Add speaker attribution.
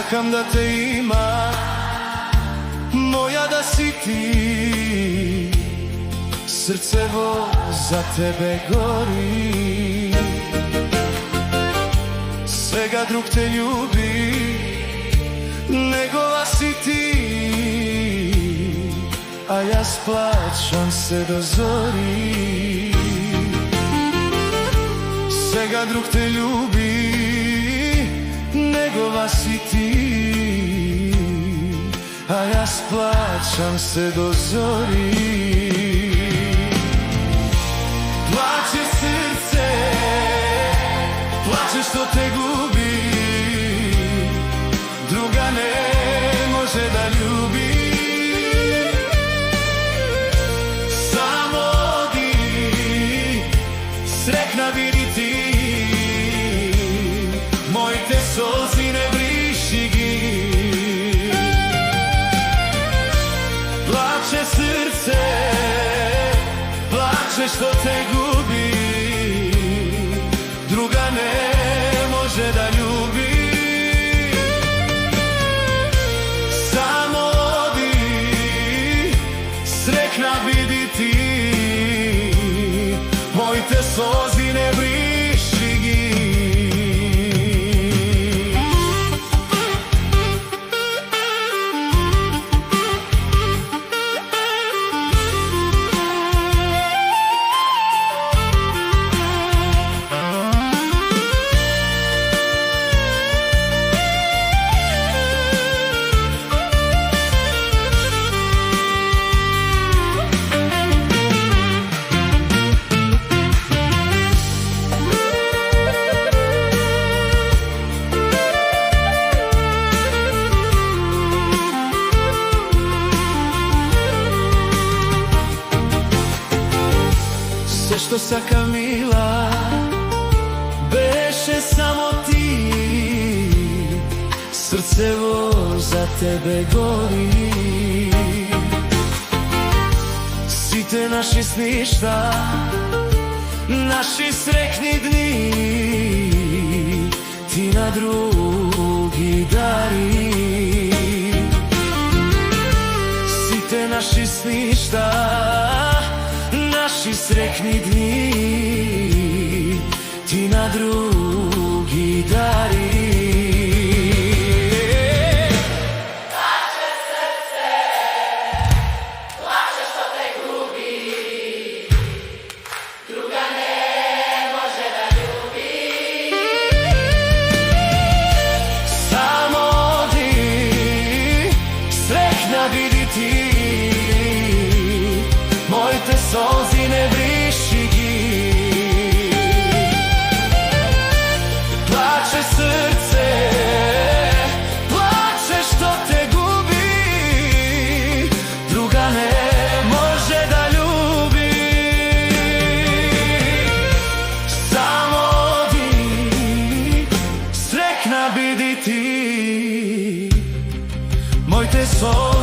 Speaker 1: Čakam da te ima, moja da si ti. Srcevo za tebe gori, svega drug te ljubi, njegova si ti. A ja splaćam se do zori, svega drug te ljubi, njegova si ti. A ja splaćam se do zori. Plače srce, plače što te gubi, druga ne može da ljubi. Samo odi, sretna vidi ti, moj te solzi ne briši gi. Plače srce, plače što te gubi, druga ne može da ljubi. Samo odi, sretna vidi ti, moj te solzi ne briši gi. Sve što sakam mila, beše samo ti. Srcevo za tebe gori, si te naši sništa, naši srećni dni, ti na drugi dari. Si te naši sništa, naši srećni dni, ti na drugi dari.
Speaker 2: Plače srce, plače što te gubi, druga ne može da ljubi.
Speaker 1: Samo odi, sretna vidi ti, moj te solzi ne briši gi. Plače srce, plače što te gubi, druga ne može da ljubi. Samo odi, sretna vidi ti, moj te solzi